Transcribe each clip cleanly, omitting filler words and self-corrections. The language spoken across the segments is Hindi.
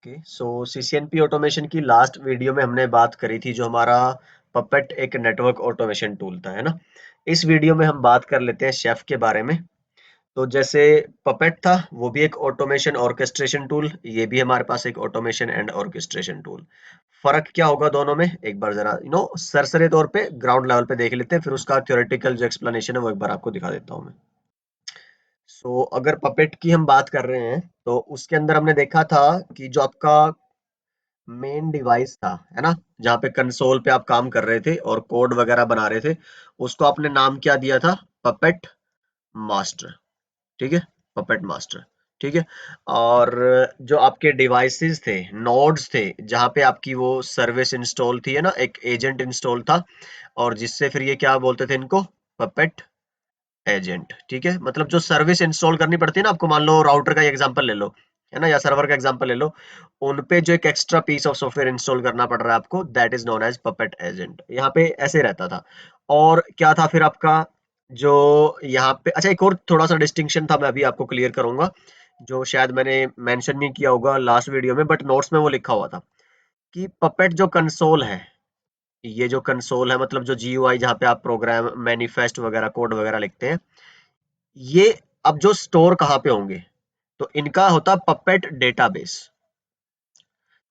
ओके, सो सीसीएनपी ऑटोमेशन की लास्ट वीडियो में हमने बात करी थी जो हमारा पपेट एक नेटवर्क ऑटोमेशन टूल था, है ना। इस वीडियो में हम बात कर लेते हैं शेफ के बारे में। तो जैसे पपेट था वो भी एक ऑटोमेशन ऑर्केस्ट्रेशन टूल, ये भी हमारे पास एक ऑटोमेशन एंड ऑर्केस्ट्रेशन टूल। फर्क क्या होगा दोनों में, एक बार जरा सरसरे तौर पे ग्राउंड लेवल पे देख लेते हैं, फिर उसका थ्योरेटिकल जो एक्सप्लेनेशन है वो एक बार आपको दिखा देता हूँ मैं। अगर पपेट की हम बात कर रहे हैं तो उसके अंदर हमने देखा था कि जो आपका मेन डिवाइस था, है ना, जहाँ पे कंसोल पे आप काम कर रहे थे और कोड वगैरह बना रहे थे, उसको आपने नाम क्या दिया था? Puppet master. ठीक है, पपेट मास्टर। ठीक है। और जो आपके डिवाइसेस थे, नोड्स थे, जहाँ पे आपकी वो सर्विस इंस्टॉल थी, है ना, एक एजेंट इंस्टॉल था, और जिससे फिर ये क्या बोलते थे इनको? Puppet agent. ठीक है, मतलब जो सर्विस इंस्टॉल करनी पड़ती है ना आपको, मान लो राउटर का एग्जांपल ले लो, है ना, या सर्वर का एग्जांपल ले लो, उन पे जो एक extra piece of software install करना पड़ रहा है आपको, that is known as puppet agent. यहाँ पे ऐसे रहता था। और क्या था फिर आपका जो यहाँ पे, अच्छा, एक और थोड़ा सा डिस्टिंक्शन था, मैं अभी आपको क्लियर करूंगा, जो शायद मैंने मेंशन नहीं किया होगा लास्ट वीडियो में, बट नोट्स में वो लिखा हुआ था कि पपेट जो कंसोल है, ये जो कंसोल है मतलब जो जीयूआई, जहाँ पे आप प्रोग्राम मैनिफेस्ट वगैरह कोड वगैरह लिखते हैं, ये अब जो स्टोर कहाँ पे होंगे, तो इनका होता पपेट डेटाबेस।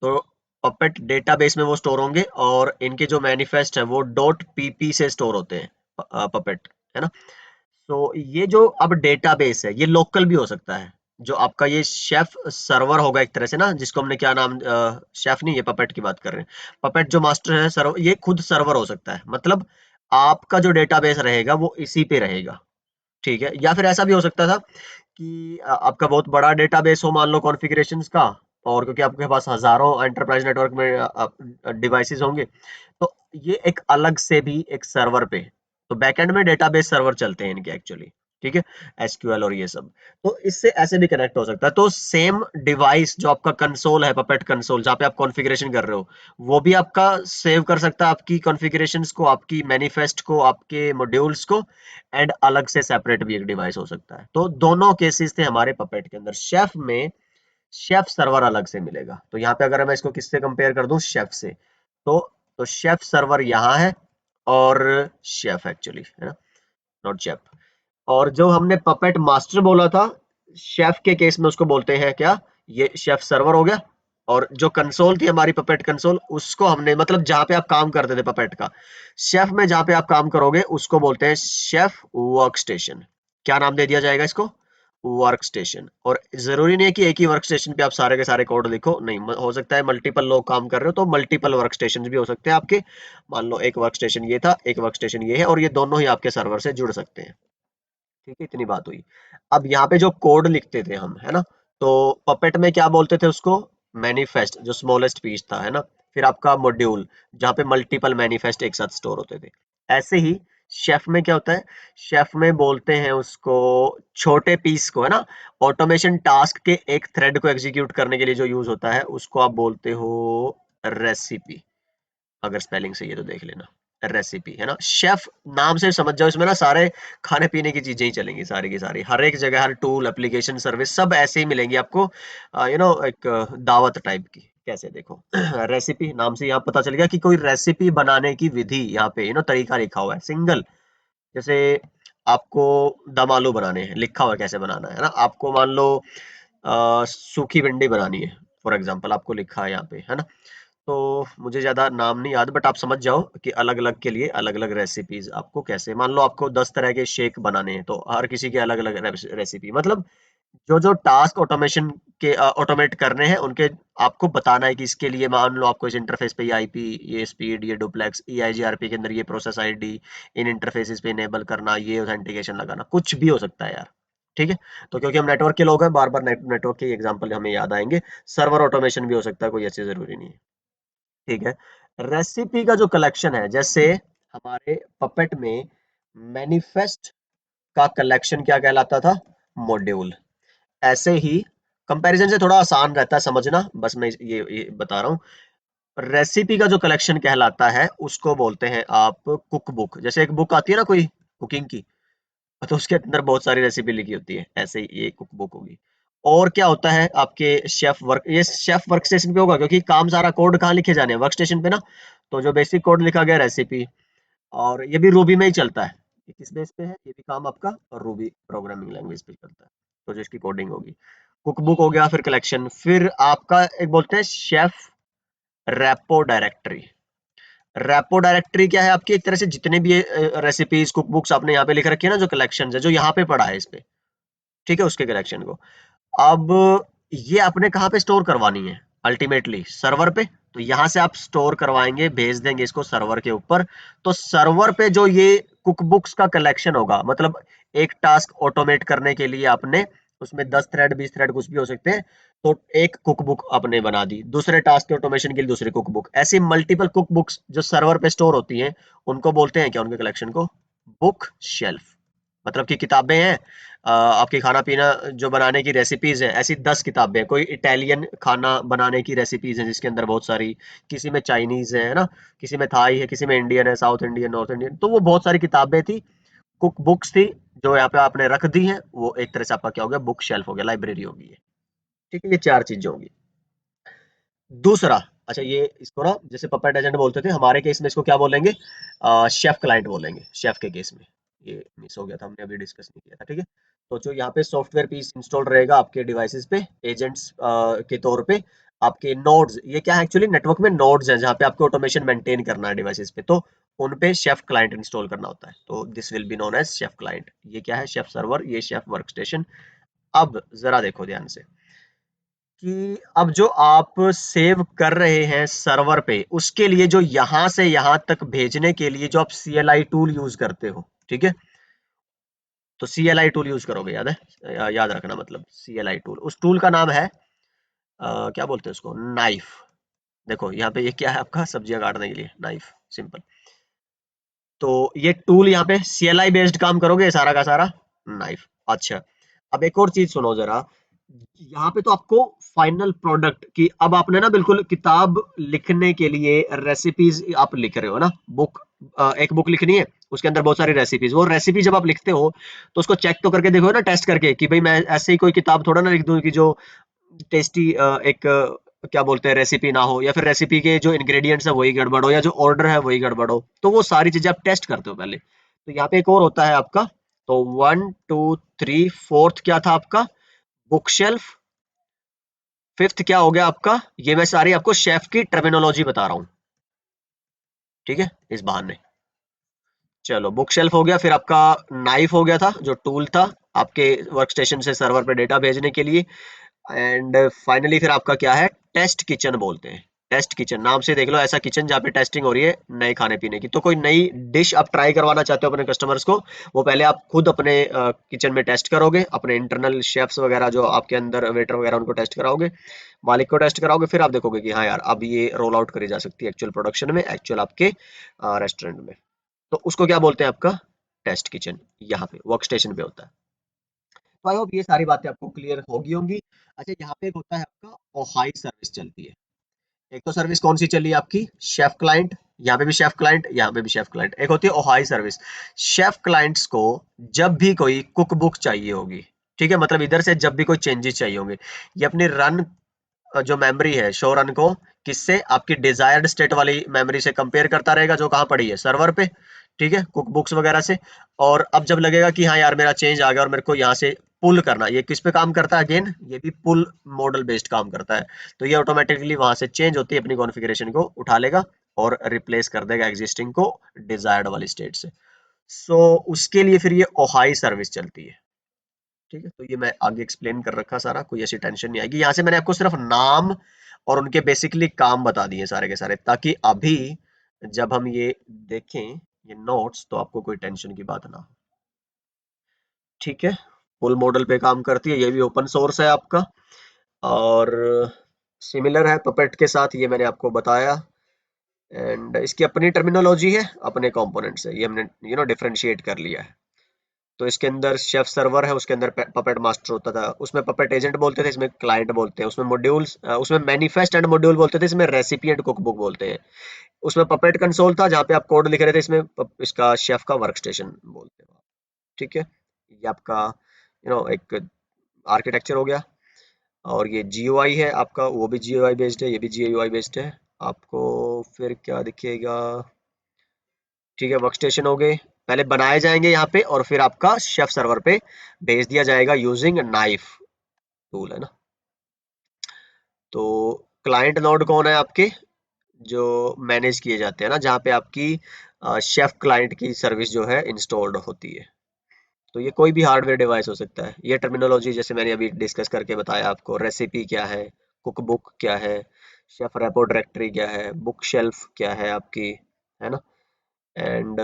तो पपेट डेटाबेस में वो स्टोर होंगे, और इनके जो मैनिफेस्ट है वो डॉट पीपी से स्टोर होते हैं, पपेट, है ना। तो ये जो अब डेटाबेस है ये लोकल भी हो सकता है। जो आपका ये शेफ सर्वर होगा एक तरह से ना, जिसको हमने क्या नाम, शेफ नहीं, ये पपेट की बात कर रहे हैं। पपेट जो मास्टर है सर्वर, ये खुद सर्वर हो सकता है, मतलब आपका जो डेटाबेस रहेगा वो इसी पे रहेगा। ठीक है, या फिर ऐसा भी हो सकता था कि आपका बहुत बड़ा डेटाबेस हो, मान लो कॉन्फ़िगरेशंस का, और क्योंकि आपके पास हजारों एंटरप्राइज नेटवर्क में डिवाइसेस होंगे, तो ये एक अलग से भी एक सर्वर पे, तो बैकएंड में डेटाबेस सर्वर चलते हैं इनके एक्चुअली। ठीक है, एसक्यूएल और ये सब, तो इससे ऐसे भी कनेक्ट हो सकता है। तो सेम डिवाइस जो आपका कंसोल है, पपेट कंसोल, जहाँ पे आप कॉन्फ़िगरेशन कर रहे हो, वो भी आपका सेव कर सकता है आपकी कॉन्फ़िगरेशंस को, आपकी मैनिफेस्ट को, आपके मॉड्यूल्स को, एंड अलग से सेपरेट भी एक डिवाइस हो सकता है। तो दोनों केसेस थे हमारे पपेट के अंदर। शेफ में शेफ सर्वर अलग से मिलेगा। तो यहाँ पे अगर मैं इसको किससे कंपेयर कर दूं, शेफ से, तो शेफ सर्वर यहाँ है, और शेफ एक्चुअली, है ना, नॉट शेफ। और जो हमने पपेट मास्टर बोला था, शेफ के केस में उसको बोलते हैं क्या? ये शेफ सर्वर हो गया। और जो कंसोल थी हमारी पपेट कंसोल, उसको हमने, मतलब जहां पे आप काम करते थे पपेट का, शेफ में जहां पे आप काम करोगे उसको बोलते हैं शेफ वर्क स्टेशन। क्या नाम दे दिया जाएगा इसको? Work station. और जरूरी नहीं है कि एक ही वर्क स्टेशन पे आप सारे के सारे कोड लिखो, नहीं, हो सकता है मल्टीपल लोग काम कर रहे हो, तो मल्टीपल वर्क स्टेशन भी हो सकते हैं आपके। मान लो एक वर्क स्टेशन ये था, एक वर्क स्टेशन ये है, और ये दोनों ही आपके सर्वर से जुड़ सकते हैं। ठीक है, इतनी बात हुई। अब यहाँ पे जो कोड लिखते थे हम, है ना, तो पपेट में क्या बोलते थे उसको? मैनिफेस्ट, जो स्मॉलेस्ट पीस था, है ना। फिर आपका मॉड्यूल, जहाँ पे मल्टीपल मैनिफेस्ट एक साथ स्टोर होते थे। ऐसे ही शेफ में क्या होता है? शेफ में बोलते हैं उसको छोटे पीस को, है ना, ऑटोमेशन टास्क के एक थ्रेड को एग्जीक्यूट करने के लिए जो यूज होता है, उसको आप बोलते हो रेसिपी। अगर स्पेलिंग सही है तो देख लेना। रेसिपी, है ना। शेफ नाम से समझ जाओ, इसमें ना सारे खाने पीने की चीजें ही चलेंगी, सारी की सारी, हर एक जगह, हर टूल, एप्लीकेशन, सर्विस, सब ऐसे ही मिलेंगी आपको। एक दावत टाइप की। कैसे, देखो, रेसिपी नाम से यहाँ पता चल गया कि कोई रेसिपी बनाने की विधि, यहाँ पे तरीका लिखा हुआ है सिंगल। जैसे आपको दम आलू बनाने हैं, लिखा हुआ है कैसे बनाना है ना। आपको मान लो सूखी भिंडी बनानी है, फॉर एग्जाम्पल, आपको लिखा है यहाँ पे, है ना। तो मुझे ज़्यादा नाम नहीं याद, बट आप समझ जाओ कि अलग-अलग के लिए अलग-अलग रेसिपीज़ आपको कैसे, मान लो आपको 10 तरह के शेक बनाने हैं, तो हर किसी के अलग-अलग रेसिपी, मतलब जो-जो टास्क ऑटोमेशन के ऑटोमेट करने हैं, उनके आपको बताना है कि इसके लिए मान लो आपको इस इंटरफ़ेस पे ये आईपी, ये स्पीड, ये डुप्लेक्स, ये आईजीआरपी के अंदर ये प्रोसेस आईडी, इन इंटरफ़ेसेस पे इनेबल करना, ये ऑथेंटिकेशन लगाना, कुछ भी हो सकता है यार। ठीक है? तो क्योंकि हम नेटवर्क के लोग हैं, बार-बार नेटवर्क के एग्जांपल हमें याद आएँगे। सर्वर ऑटोमेशन भी हो सकता है, कोई ऐसे ज़रूरी नहीं है। ठीक है, रेसिपी का जो कलेक्शन है, जैसे हमारे पपेट में मैनिफेस्ट का कलेक्शन क्या कहलाता था? मॉड्यूल। ऐसे ही कंपैरिजन से थोड़ा आसान रहता है समझना, बस मैं ये बता रहा हूँ। रेसिपी का जो कलेक्शन कहलाता है उसको बोलते हैं आप कुक बुक। जैसे एक बुक आती है ना कोई कुकिंग की, तो उसके अंदर बहुत सारी रेसिपी लिखी होती है, ऐसे ही ये कुक बुक होगी। और क्या होता है आपके शेफ वर्क, ये शेफ वर्क स्टेशन पे होगा क्योंकि काम सारा कोड कहाँ लिखे जाने हैं, वर्क स्टेशन पे ना। तो जो बेसिक कोड लिखा गया रेसिपी, और ये भी रूबी में ही चलता है। ये किस बेस पे है, ये भी काम आपका रूबी प्रोग्रामिंग लैंग्वेज पे चलता है। तो जो इसकी कोडिंग होगी, कुकबुक हो गया, फिर कलेक्शन, फिर आपका एक बोलते हैं chef repo directory. Repo directory क्या है आपकी, एक तरह से जितने भी रेसिपीज कुक बुक्स आपने यहाँ पे लिख रखी है ना, जो कलेक्शन है जो यहाँ पे पड़ा है इस पे, ठीक है, उसके कलेक्शन को अब ये आपने कहाँ पे स्टोर करवानी है, अल्टीमेटली सर्वर पे। तो यहाँ से आप स्टोर करवाएंगे, भेज देंगे इसको सर्वर के ऊपर। तो सर्वर पे जो ये कुक बुक्स का कलेक्शन होगा, मतलब एक टास्क ऑटोमेट करने के लिए आपने उसमें 10 थ्रेड 20 थ्रेड कुछ भी हो सकते हैं, तो एक कुक बुक आपने बना दी, दूसरे टास्क के ऑटोमेशन के लिए दूसरी कुक बुक, ऐसी मल्टीपल कुक बुक्स जो सर्वर पे स्टोर होती हैं, उनको बोलते हैं क्या, उनके कलेक्शन को बुक शेल्फ। मतलब कि किताबें हैं, आपकी खाना-पीना जो बनाने की रेसिपीज़ हैं, ऐसी 10 किताबें हैं। कोई इटालियन खाना बनाने की रेसिपीज़ हैं जिसके अंदर बहुत सारी, किसी में चाइनीज़ है ना? किसी में थाई है, किसी में इंडियन है, साउथ इंडियन, नॉर्थ इंडियन, तो वो बहुत सारी किताबें थी, कुक बुक्स थी, जो यहाँ पे आपने रख दी हैं, वो एक तरह से आपका क्या हो गया, बुक शेल्फ हो गया, लाइब्रेरी हो गई है। ठीक है, ये 4 चीज़ें होंगी। दूसरा, अच्छा ये इसको ना जैसे पपेट एजेंट बोलते थे, हमारे केस में इसको क्या बोलेंगे, शेफ क्लाइंट बोलेंगे, शेफ के केस में। ये मिस हो गया था, हमने अभी डिस्कस नहीं किया था, ठीक है। तो जो यहाँ पे सॉफ्टवेयर पीस इंस्टॉल रहेगा आपके डिवाइसेस पे एजेंट्स के तौर पे, आपके नोड्स, ये क्या है एक्चुअली, नेटवर्क में नोड्स हैं जहाँ पे आपको ऑटोमेशन मेंटेन करना है डिवाइसेस पे, तो उन पे शेफ क्लाइंट इंस्टॉल करना होता है, तो this will be known as chef client. ये क्या है, शेफ सर्वर, ये शेफ वर्क स्टेशन। अब जरा देखो ध्यान से कि अब जो आप सेव कर रहे हैं सर्वर पे, उसके लिए जो यहां से यहां तक भेजने के लिए जो आप CLI टूल यूज करते हो, ठीक है, तो CLI टूल यूज करोगे, याद है, याद रखना, मतलब CLI टूल, उस टूल का नाम है क्या बोलते हैं उसको, नाइफ। देखो यहाँ पे ये क्या है आपका, सब्जियां काटने के लिए नाइफ, सिंपल। तो ये टूल यहाँ पे CLI बेस्ड काम करोगे सारा का सारा, नाइफ। अच्छा, अब एक और चीज सुनो जरा, यहाँ पे तो आपको फाइनल प्रोडक्ट की, अब आपने ना बिल्कुल किताब लिखने के लिए रेसिपीज आप लिख रहे हो ना, बुक, एक बुक लिखनी है, उसके अंदर बहुत सारी रेसिपीज, वो रेसिपी जब आप लिखते हो तो उसको चेक तो करके देखो ना, टेस्ट करके, कि भाई मैं ऐसे ही कोई किताब थोड़ा ना लिख दूं कि जो टेस्टी एक क्या बोलते हैं रेसिपी ना हो, या फिर रेसिपी के जो इंग्रेडिएंट्स है वही गड़बड़ हो, या जो ऑर्डर है वही गड़बड़ हो, तो वो सारी चीजें आप टेस्ट करते हो पहले। तो यहाँ पे एक और होता है आपका, तो 1 2 3 4th क्या था आपका, बुक शेल्फ। फिफ्थ क्या हो गया आपका, ये मैं सारी आपको शेफ की टर्मिनोलॉजी बता रहा हूँ, ठीक है, इस बहाने। चलो बुक शेल्फ हो गया, फिर आपका नाइफ हो गया था जो टूल था आपके वर्क स्टेशन से सर्वर पे डेटा भेजने के लिए। एंड फाइनली फिर आपका क्या है, टेस्ट किचन बोलते हैं। टेस्ट किचन नाम से देख लो, ऐसा किचन जहाँ पे टेस्टिंग हो रही है नए खाने पीने की, तो कोई नई डिश आप ट्राई करवाना चाहते हो अपने कस्टमर्स को, वो पहले आप खुद अपने किचन में टेस्ट करोगे, अपने इंटरनल शेफ्स वगैरह जो आपके अंदर वेटर वगैरह उनको टेस्ट कराओगे, मालिक को टेस्ट कराओगे, फिर आप देखोगे कि हाँ यार अब ये रोल आउट करी जा सकती है एक्चुअल प्रोडक्शन में, एक्चुअल आपके रेस्टोरेंट में। तो उसको क्या बोलते हैं, आपका टेस्ट किचन, यहाँ पे वर्क स्टेशन पे होता है। तो आई होप ये सारी बातें आपको क्लियर होगी होंगी। अच्छा, यहाँ पे एक होता है आपका ओहाई सर्विस चलती है। एक तो सर्विस कौन सी चली है आपकी, शेफ क्लाइंट, यहाँ पे भी शेफ क्लाइंट, यहाँ पे भी शेफ क्लाइंट। एक होती है ओहाई सर्विस। शेफ क्लाइंट्स को जब भी कोई कुक बुक चाहिए होगी, ठीक है, मतलब इधर से जब भी कोई चेंजेस चाहिए होंगे, ये अपनी रन जो मेमोरी है शो रन को किससे, आपकी डिजायर्ड स्टेट वाली मेमोरी से कंपेयर करता रहेगा, जो कहाँ पड़ी है, सर्वर पे, ठीक है, कुक बुक्स वगैरह से। और अब जब लगेगा कि हाँ यार मेरा चेंज आ गया और मेरे को यहाँ से पुल करना, ये किस पे काम करता है, अगेन ये भी पुल मॉडल बेस्ड काम करता है। तो ये ऑटोमेटिकली वहां से चेंज होती है, अपनी कॉन्फ़िगरेशन को उठा लेगा और रिप्लेस कर देगा एग्जिस्टिंग को डिजायर्ड वाली स्टेट से। सो उसके लिए फिर ये ओहाई सर्विस चलती है, ठीक है। तो ये मैं आगे एक्सप्लेन कर रखा सारा, कोई ऐसी टेंशन नहीं आएगी। यहाँ से मैंने आपको सिर्फ नाम और उनके बेसिकली काम बता दिए सारे के सारे, ताकि अभी जब हम ये देखें ये नोट्स, तो आपको कोई टेंशन की बात ना हो, ठीक है। फुल मॉडल पे काम करती है, ये भी ओपन सोर्स है आपका, और सिमिलर है पपेट के साथ, ये मैंने आपको बताया। एंड इसकी अपनी टर्मिनोलॉजी है, अपने कंपोनेंट्स है, ये हमने डिफरेंशिएट कर लिया है। तो इसके अंदर शेफ सर्वर है, उसके अंदर पपेट मास्टर होता था, उसमें पपेट एजेंट बोलते थे, इसमें क्लाइंट बोलते हैं, उसमें मॉड्यूल्स, उसमें मैनिफेस्ट एंड मॉड्यूल बोलते थे, इसमें रेसिपी एंड कुकबुक बोलते हैं। उसमें पपेट कंसोल था जहाँ पे आप कोड लिख रहे थे, इसमें इसका शेफ का वर्क स्टेशन बोलते हैं, ठीक है। ये आपका एक आर्किटेक्चर हो गया। और ये GUI है आपका, वो भी GUI बेस्ड है, ये भी GUI बेस्ड है। आपको फिर क्या दिखेगा, ठीक है, वर्क स्टेशन हो गए, पहले बनाए जाएंगे यहाँ पे और फिर आपका शेफ सर्वर पे भेज दिया जाएगा यूजिंग नाइफ टूल, है ना। तो क्लाइंट नोड कौन है आपके, जो मैनेज किए जाते हैं ना, जहाँ पे आपकी शेफ क्लाइंट की सर्विस जो है इंस्टॉल्ड होती है। तो ये कोई भी हार्डवेयर डिवाइस हो सकता है। ये टर्मिनोलॉजी जैसे मैंने अभी डिस्कस करके बताया आपको, रेसिपी क्या है, कुक बुक क्या है, शेफ रेपो डायरेक्टरी क्या है, बुक शेल्फ क्या है आपकी, है ना, एंड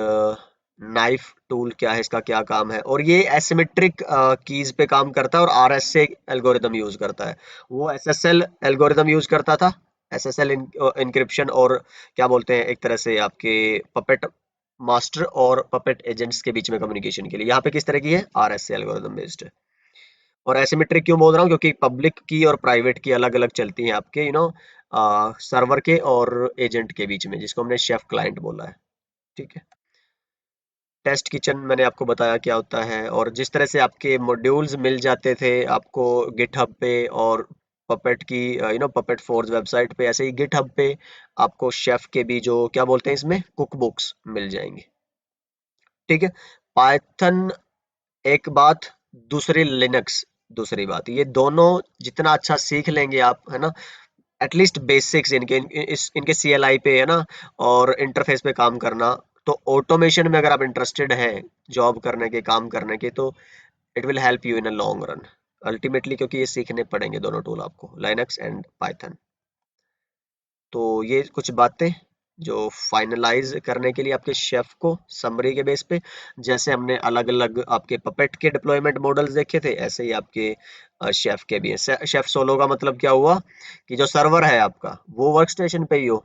नाइफ टूल क्या है, इसका क्या काम है। और ये एसिमेट्रिक कीज पे काम करता है और RSA एल्गोरिदम यूज करता है। वो SSL एल्गोरिदम यूज करता था, SSL इंक्रिप्शन, और क्या बोलते हैं, एक तरह से आपके पपेट मास्टर और पपेट एजेंट्स के बीच में कम्युनिकेशन के लिए। यहाँ पे किस तरह की है, RSA एल्गोरिदम बेस्ड है। और एसिमेट्रिक क्यों बोल रहा हूँ, क्योंकि पब्लिक की और प्राइवेट की अलग अलग चलती हैं आपके, सर्वर के और एजेंट के बीच में, जिसको हमने शेफ क्लाइंट बोला है, ठीक है। टेस्ट किचन मैंने आपको बताया क्या होता है, और जिस तरह से आपके मॉड्यूल्स मिल जाते थे आपको गिटहब पे और पपेट की पपेट फोर्स वेबसाइट पे, ऐसे ही गिटहब पे आपको शेफ के भी जो क्या बोलते हैं इसमें कुक बुक्स मिल जाएंगे, ठीक है। पाइथन एक बात, दूसरी लिनक्स दूसरी बात, ये दोनों जितना अच्छा सीख लेंगे आप, है ना, एटलीस्ट बेसिक्स इनके इनके CLI पे, है ना, और इंटरफेस पे काम करना, तो ऑटोमेशन में अगर आप इंटरेस्टेड हैं जॉब करने के, काम करने के, तो it will help you in a long run ultimately, क्योंकि ये सीखने पड़ेंगे दोनों टूल आपको, लाइनक्स एंड पाइथन। तो ये कुछ बातें जो फाइनलाइज करने के लिए आपके शेफ को समरी के बेस पे, जैसे हमने अलग अलग आपके पपेट के डिप्लॉयमेंट मॉडल्स देखे थे, ऐसे ही आपके शेफ के भी है। शेफ सोलो का मतलब क्या हुआ, कि जो सर्वर है आपका वो वर्क स्टेशन पे ही हो,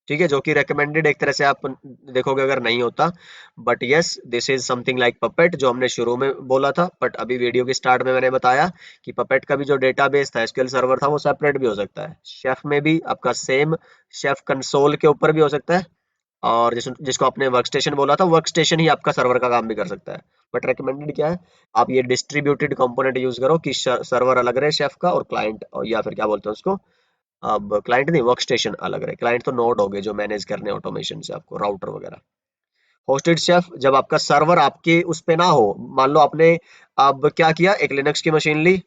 ठीक है, जो कि रेकमेंडेड एक तरह से आप देखोगे अगर नहीं होता, but yes this is something like puppet, जो हमने शुरू में बोला था। बट अभी वीडियो के स्टार्ट में मैंने बताया कि पपेट का भी जो डेटाबेस था, SQL सर्वर था, वो सेपरेट भी हो सकता है। शेफ में भी आपका सेम शेफ कंसोल के ऊपर भी हो सकता है, और जिसको आपने वर्क स्टेशन बोला था, वर्क स्टेशन ही आपका सर्वर का काम भी कर सकता है। बट रेकमेंडेड क्या है, आप ये डिस्ट्रीब्यूटेड कंपोनेंट यूज करो कि सर्वर अलग रहे शेफ का, और क्लाइंट, या फिर क्या बोलते हैं उसको, अब क्लाइंट नहीं, वर्क स्टेशन अलग रहे। क्लाइंट तो नोड हो गए जो मैनेज करने ऑटोमेशन से आपको, राउटर वगैरह। होस्टेड शेफ, जब आपका सर्वर आपके उस पे ना हो, मान लो आपने अब क्या किया, एक लिनक्स की मशीन ली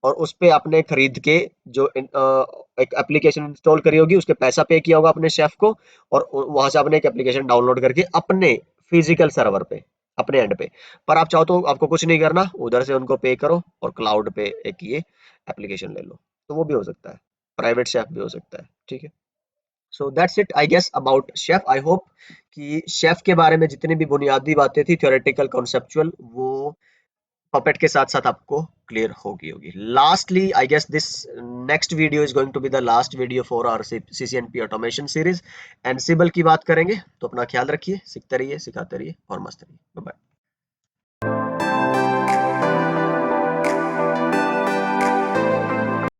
और उस पे आपने खरीद के जो एक एप्लीकेशन इंस्टॉल करी होगी, उसके पैसा पे किया होगा अपने शेफ को, और वहां से आपने एक एप्लीकेशन डाउनलोड करके अपने फिजिकल सर्वर पे, अपने एंड पे, पर आप चाहो तो आपको कुछ नहीं करना, उधर से उनको पे करो और क्लाउड पे एक ये एप्लीकेशन ले लो, तो वो भी हो सकता है, प्राइवेट शेफ भी हो सकता है, ठीक है। So that's it I guess about chef. I hope कि शेफ के बारे में जितनी भी बुनियादी बातें थी, थियोरेटिकल कॉन्सेप्चुअल, वो पपेट के साथ साथ आपको क्लियर होगी होगी। Lastly I guess this next video is going to be the last video for our CCNP automation series. Ansible की बात करेंगे, तो अपना ख्याल रखिए, सीखते रहिए, सिखाते रहिए और मस्त रहिए। Bye bye.